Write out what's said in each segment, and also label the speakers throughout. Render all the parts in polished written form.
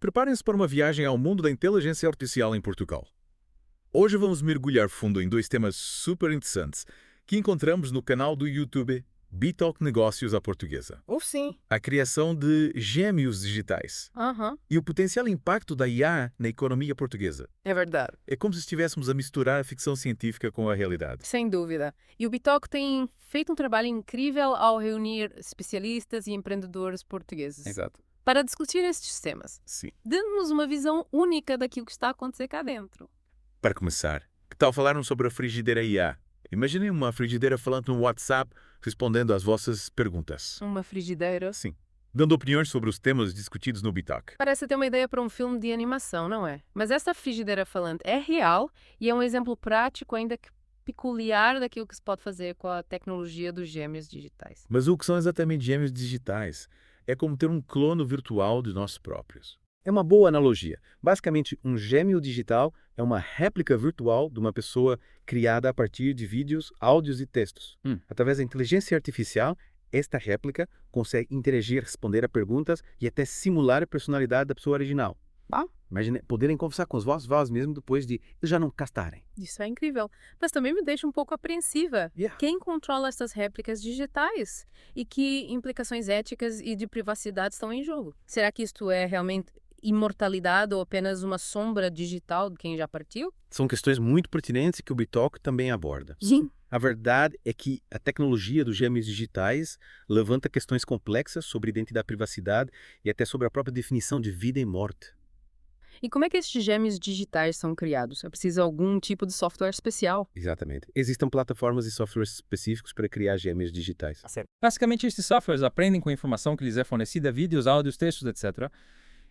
Speaker 1: Preparem-se para uma viagem ao mundo da inteligência artificial em Portugal. Hoje vamos mergulhar fundo em dois temas super interessantes que encontramos no canal do YouTube Bitalk Negócios à Portuguesa.
Speaker 2: Sim.
Speaker 1: A criação de gêmeos digitais e o potencial impacto da IA na economia portuguesa.
Speaker 2: É verdade.
Speaker 1: É como se estivéssemos a misturar a ficção científica com a realidade.
Speaker 2: Sem dúvida. E o Bitalk tem feito um trabalho incrível ao reunir especialistas e empreendedores portugueses
Speaker 1: Exato.
Speaker 2: para discutir estes temas,
Speaker 1: Sim.
Speaker 2: dando-nos uma visão única daquilo que está a acontecer cá dentro.
Speaker 1: Para começar, que tal falarmos sobre a frigideira IA? Imaginem uma frigideira falando no WhatsApp, respondendo às vossas perguntas.
Speaker 2: Uma frigideira.
Speaker 1: Sim. Dando opiniões sobre os temas discutidos no Bitalk.
Speaker 2: Parece ter uma ideia para um filme de animação, não é? Mas essa frigideira falante é real e é um exemplo prático, ainda que peculiar, daquilo que se pode fazer com a tecnologia dos gêmeos digitais.
Speaker 1: Mas o que são exatamente gêmeos digitais? É como ter um clone virtual de nós próprios.
Speaker 3: É uma boa analogia. Basicamente, um gêmeo digital é uma réplica virtual de uma pessoa criada a partir de vídeos, áudios e textos. Através da inteligência artificial, esta réplica consegue interagir, responder a perguntas e até simular a personalidade da pessoa original. Imagine poderem conversar com os vossos vozes mesmo depois de já não cá estarem.
Speaker 2: Isso é incrível. Mas também me deixa um pouco apreensiva.
Speaker 3: Yeah.
Speaker 2: Quem controla essas réplicas digitais? E que implicações éticas e de privacidade estão em jogo? Será que isto é realmente imortalidade ou apenas uma sombra digital de quem já partiu?
Speaker 3: São questões muito pertinentes que o Bitalk também aborda.
Speaker 2: Sim.
Speaker 3: A verdade é que a tecnologia dos gêmeos digitais levanta questões complexas sobre identidade e privacidade e até sobre a própria definição de vida e morte.
Speaker 2: E como é que estes gêmeos digitais são criados? É preciso algum tipo de software especial?
Speaker 3: Exatamente. Existem plataformas e softwares específicos para criar gêmeos digitais.
Speaker 4: Basicamente, estes softwares aprendem com a informação que lhes é fornecida, vídeos, áudios, textos, etc.,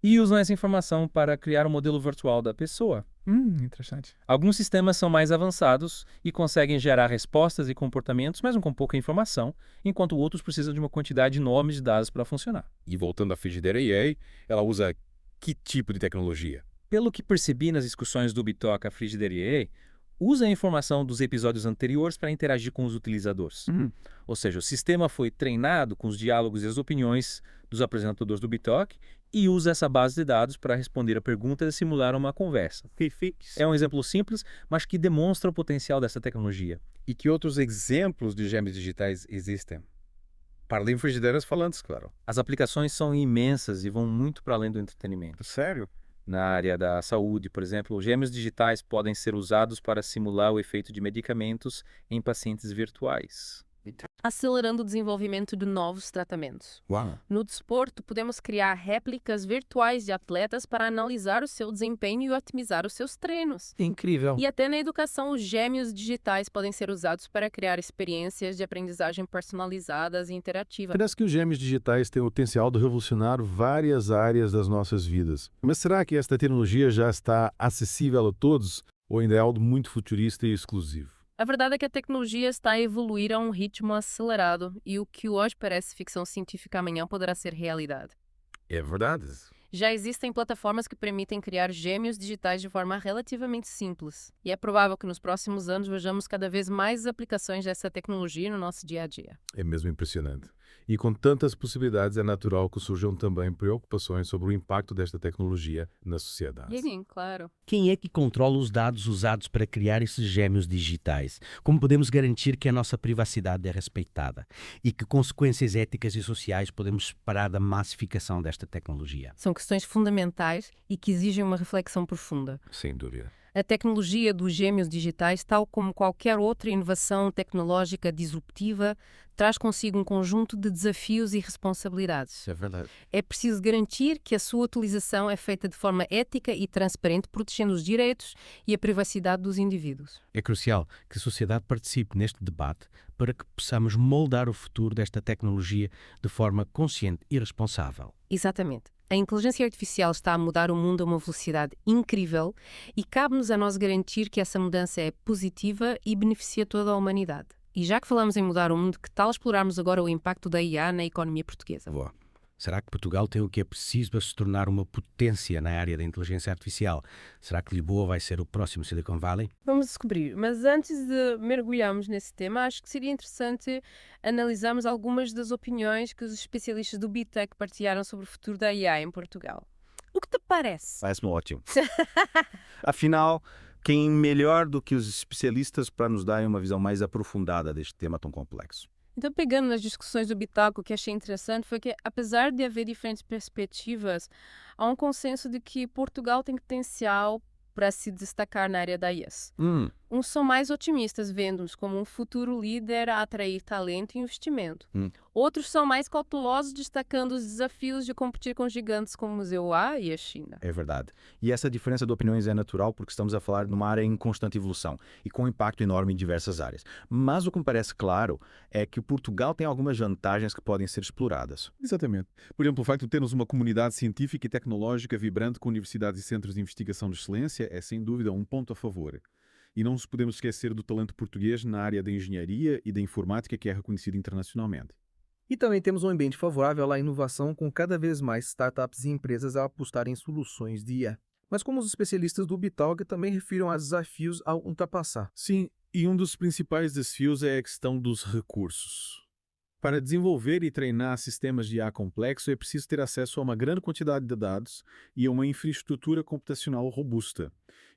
Speaker 4: e usam essa informação para criar um modelo virtual da pessoa.
Speaker 1: Interessante.
Speaker 4: Alguns sistemas são mais avançados e conseguem gerar respostas e comportamentos, mesmo com pouca informação, enquanto outros precisam de uma quantidade enorme de dados para funcionar.
Speaker 1: E voltando à frigideira IA, ela usa que tipo de tecnologia?
Speaker 4: Pelo que percebi nas discussões do Bitalk, a frigideira IA usa a informação dos episódios anteriores para interagir com os utilizadores. Ou seja, o sistema foi treinado com os diálogos e as opiniões dos apresentadores do Bitalk e usa essa base de dados para responder a perguntas e simular uma conversa. É um exemplo simples, mas que demonstra o potencial dessa tecnologia.
Speaker 1: E que outros exemplos de gêmeos digitais existem? Para além de frigideiras falantes, claro.
Speaker 4: As aplicações são imensas e vão muito para além do entretenimento.
Speaker 1: Sério?
Speaker 4: Na área da saúde, por exemplo, os gêmeos digitais podem ser usados para simular o efeito de medicamentos em pacientes virtuais.
Speaker 2: Acelerando o desenvolvimento de novos tratamentos.
Speaker 1: Uau!
Speaker 2: No desporto, podemos criar réplicas virtuais de atletas para analisar o seu desempenho e otimizar os seus treinos.
Speaker 3: Incrível.
Speaker 2: E até na educação, os gêmeos digitais podem ser usados para criar experiências de aprendizagem personalizadas e interativas.
Speaker 5: Parece que os gêmeos digitais têm o potencial de revolucionar várias áreas das nossas vidas. Mas será que esta tecnologia já está acessível a todos ou ainda é algo muito futurista e exclusivo?
Speaker 2: A verdade é que a tecnologia está a evoluir a um ritmo acelerado e o que hoje parece ficção científica amanhã poderá ser realidade.
Speaker 1: É verdade.
Speaker 2: Já existem plataformas que permitem criar gêmeos digitais de forma relativamente simples. E é provável que nos próximos anos vejamos cada vez mais aplicações dessa tecnologia no nosso dia a dia.
Speaker 5: É mesmo impressionante. E com tantas possibilidades, é natural que surjam também preocupações sobre o impacto desta tecnologia na sociedade.
Speaker 2: Sim, claro.
Speaker 6: Quem é que controla os dados usados para criar esses gêmeos digitais? Como podemos garantir que a nossa privacidade é respeitada? E que consequências éticas e sociais podemos esperar da massificação desta tecnologia?
Speaker 2: São questões fundamentais e que exigem uma reflexão profunda.
Speaker 1: Sem dúvida.
Speaker 2: A tecnologia dos gêmeos digitais, tal como qualquer outra inovação tecnológica disruptiva, traz consigo um conjunto de desafios e responsabilidades.
Speaker 1: É verdade.
Speaker 2: É preciso garantir que a sua utilização é feita de forma ética e transparente, protegendo os direitos e a privacidade dos indivíduos.
Speaker 6: É crucial que a sociedade participe neste debate para que possamos moldar o futuro desta tecnologia de forma consciente e responsável.
Speaker 2: Exatamente. A inteligência artificial está a mudar o mundo a uma velocidade incrível e cabe-nos a nós garantir que essa mudança é positiva e beneficia toda a humanidade. E já que falamos em mudar o mundo, que tal explorarmos agora o impacto da IA na economia portuguesa?
Speaker 6: Boa. Será que Portugal tem o que é preciso para se tornar uma potência na área da inteligência artificial? Será que Lisboa vai ser o próximo Silicon Valley?
Speaker 2: Vamos descobrir, mas antes de mergulharmos nesse tema, acho que seria interessante analisarmos algumas das opiniões que os especialistas do Bitalk partilharam sobre o futuro da IA em Portugal. O que te parece?
Speaker 3: Parece-me ótimo. Afinal, quem melhor do que os especialistas para nos dar uma visão mais aprofundada deste tema tão complexo?
Speaker 2: Então, pegando nas discussões do Bitoque, o que achei interessante foi que, apesar de haver diferentes perspectivas, há um consenso de que Portugal tem potencial para se destacar na área da IAS. Uns são mais otimistas, vendo-nos como um futuro líder a atrair talento e investimento. Outros são mais cautelosos, destacando os desafios de competir com gigantes como os EUA e a China.
Speaker 3: É verdade. E essa diferença de opiniões é natural porque estamos a falar de uma área em constante evolução e com impacto enorme em diversas áreas. Mas o que me parece claro é que Portugal tem algumas vantagens que podem ser exploradas.
Speaker 1: Exatamente. Por exemplo, o facto de termos uma comunidade científica e tecnológica vibrante com universidades e centros de investigação de excelência é, sem dúvida, um ponto a favor. E não nos podemos esquecer do talento português na área da engenharia e da informática, que é reconhecido internacionalmente.
Speaker 7: E também temos um ambiente favorável à inovação, com cada vez mais startups e empresas a apostarem em soluções de IA. Mas como os especialistas do Bitalk também refiram a desafios ao ultrapassar.
Speaker 1: Sim, e um dos principais desafios é a questão dos recursos. Para desenvolver e treinar sistemas de IA complexo, é preciso ter acesso a uma grande quantidade de dados e a uma infraestrutura computacional robusta.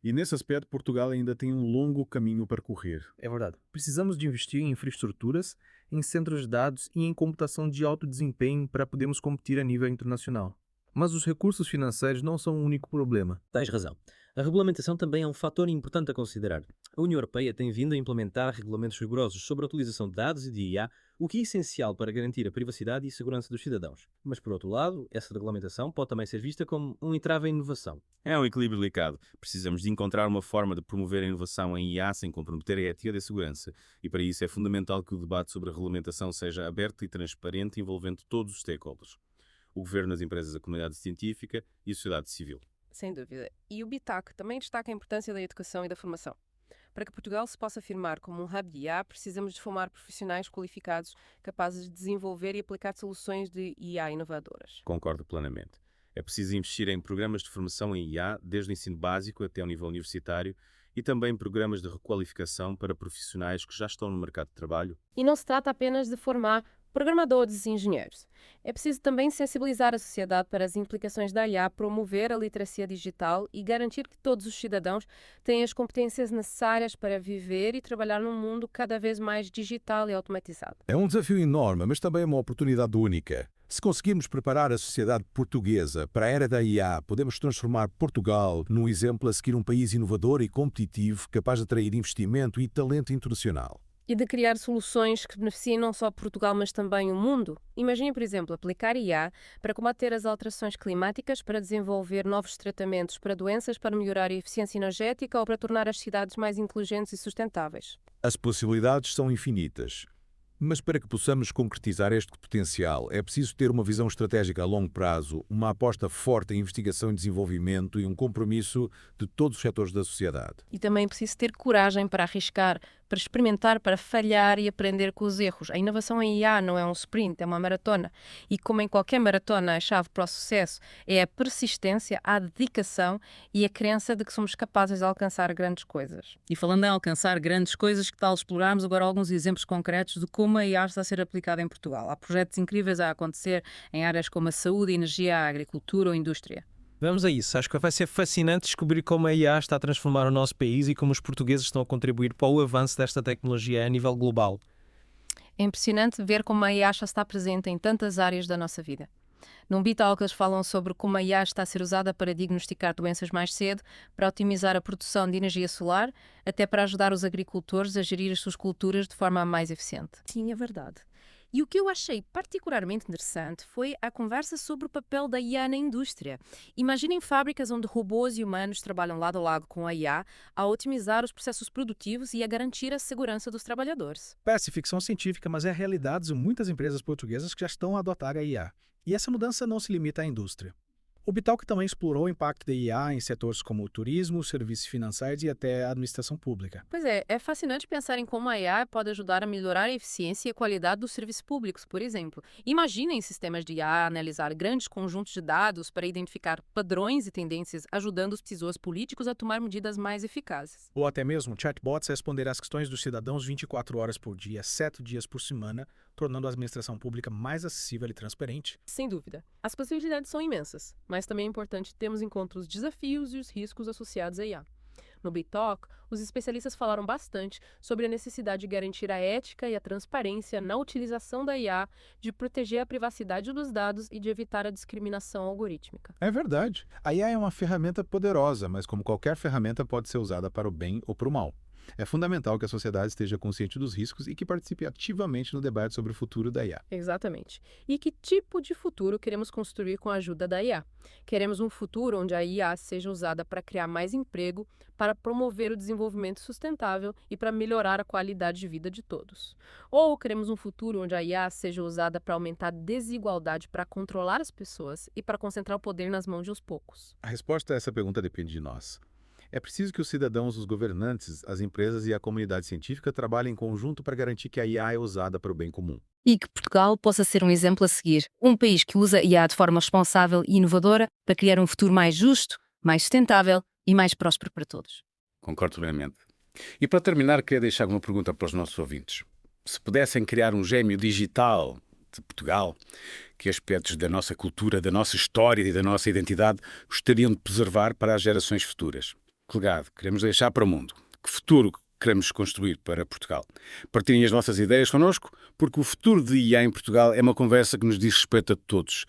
Speaker 1: E nesse aspecto, Portugal ainda tem um longo caminho para correr.
Speaker 7: É verdade. Precisamos de investir em infraestruturas, em centros de dados e em computação de alto desempenho para podermos competir a nível internacional. Mas os recursos financeiros não são o único problema.
Speaker 8: Tens razão. A regulamentação também é um fator importante a considerar. A União Europeia tem vindo a implementar regulamentos rigorosos sobre a utilização de dados e de IA, o que é essencial para garantir a privacidade e segurança dos cidadãos. Mas, por outro lado, essa regulamentação pode também ser vista como um entrave à inovação.
Speaker 9: É um equilíbrio delicado. Precisamos de encontrar uma forma de promover a inovação em IA sem comprometer a ética da segurança. E para isso é fundamental que o debate sobre a regulamentação seja aberto e transparente, envolvendo todos os stakeholders. O governo, as empresas, a comunidade científica e a sociedade civil.
Speaker 2: Sem dúvida. E o Bitac também destaca a importância da educação e da formação. Para que Portugal se possa afirmar como um hub de IA, precisamos de formar profissionais qualificados capazes de desenvolver e aplicar soluções de IA inovadoras.
Speaker 9: Concordo plenamente. É preciso investir em programas de formação em IA, desde o ensino básico até ao nível universitário, e também programas de requalificação para profissionais que já estão no mercado de trabalho.
Speaker 2: E não se trata apenas de formar programadores e engenheiros. É preciso também sensibilizar a sociedade para as implicações da IA, promover a literacia digital e garantir que todos os cidadãos têm as competências necessárias para viver e trabalhar num mundo cada vez mais digital e automatizado.
Speaker 5: É um desafio enorme, mas também é uma oportunidade única. Se conseguirmos preparar a sociedade portuguesa para a era da IA, podemos transformar Portugal num exemplo a seguir, um país inovador e competitivo, capaz de atrair investimento e talento internacional.
Speaker 2: E de criar soluções que beneficiem não só Portugal, mas também o mundo. Imagine, por exemplo, aplicar IA para combater as alterações climáticas, para desenvolver novos tratamentos para doenças, para melhorar a eficiência energética ou para tornar as cidades mais inteligentes e sustentáveis.
Speaker 5: As possibilidades são infinitas. Mas para que possamos concretizar este potencial, é preciso ter uma visão estratégica a longo prazo, uma aposta forte em investigação e desenvolvimento e um compromisso de todos os setores da sociedade.
Speaker 2: E também é preciso ter coragem para arriscar, para experimentar, para falhar e aprender com os erros. A inovação em IA não é um sprint, é uma maratona. E como em qualquer maratona, a chave para o sucesso é a persistência, a dedicação e a crença de que somos capazes de alcançar grandes coisas.
Speaker 10: E falando em alcançar grandes coisas, que tal explorarmos agora alguns exemplos concretos de como a IA está a ser aplicada em Portugal? Há projetos incríveis a acontecer em áreas como a saúde, a energia, a agricultura ou a indústria.
Speaker 7: Vamos a isso. Acho que vai ser fascinante descobrir como a IA está a transformar o nosso país e como os portugueses estão a contribuir para o avanço desta tecnologia a nível global.
Speaker 2: É impressionante ver como a IA já está presente em tantas áreas da nossa vida. Num Bitalk eles falam sobre como a IA está a ser usada para diagnosticar doenças mais cedo, para otimizar a produção de energia solar, até para ajudar os agricultores a gerir as suas culturas de forma mais eficiente.
Speaker 11: Sim, é verdade. E o que eu achei particularmente interessante foi a conversa sobre o papel da IA na indústria. Imaginem fábricas onde robôs e humanos trabalham lado a lado com a IA a otimizar os processos produtivos e a garantir a segurança dos trabalhadores.
Speaker 12: Parece ficção científica, mas é a realidade de muitas empresas portuguesas que já estão a adotar a IA. E essa mudança não se limita à indústria. O Bitalk também explorou o impacto da IA em setores como o turismo, serviços financeiros e até a administração pública.
Speaker 2: Pois é fascinante pensar em como a IA pode ajudar a melhorar a eficiência e a qualidade dos serviços públicos, por exemplo. Imaginem sistemas de IA a analisar grandes conjuntos de dados para identificar padrões e tendências, ajudando os decisores políticos a tomar medidas mais eficazes.
Speaker 12: Ou até mesmo chatbots a responder às questões dos cidadãos 24 horas por dia, 7 dias por semana, tornando a administração pública mais acessível e transparente.
Speaker 2: Sem dúvida. As possibilidades são imensas, mas também é importante termos em conta os desafios e os riscos associados à IA. No BitTalk, os especialistas falaram bastante sobre a necessidade de garantir a ética e a transparência na utilização da IA, de proteger a privacidade dos dados e de evitar a discriminação algorítmica.
Speaker 1: É verdade. A IA é uma ferramenta poderosa, mas como qualquer ferramenta pode ser usada para o bem ou para o mal. É fundamental que a sociedade esteja consciente dos riscos e que participe ativamente no debate sobre o futuro da IA.
Speaker 2: Exatamente. E que tipo de futuro queremos construir com a ajuda da IA? Queremos um futuro onde a IA seja usada para criar mais emprego, para promover o desenvolvimento sustentável e para melhorar a qualidade de vida de todos. Ou queremos um futuro onde a IA seja usada para aumentar a desigualdade, para controlar as pessoas e para concentrar o poder nas mãos de uns poucos?
Speaker 1: A resposta a essa pergunta depende de nós. É preciso que os cidadãos, os governantes, as empresas e a comunidade científica trabalhem em conjunto para garantir que a IA é usada para o bem comum.
Speaker 10: E que Portugal possa ser um exemplo a seguir. Um país que usa IA de forma responsável e inovadora para criar um futuro mais justo, mais sustentável e mais próspero para todos.
Speaker 13: Concordo plenamente. E para terminar, queria deixar uma pergunta para os nossos ouvintes. Se pudessem criar um gêmeo digital de Portugal, que aspectos da nossa cultura, da nossa história e da nossa identidade gostariam de preservar para as gerações futuras? Que legado queremos deixar para o mundo? Que futuro queremos construir para Portugal? Partilhem as vossas ideias connosco, porque o futuro de IA em Portugal é uma conversa que nos diz respeito a todos.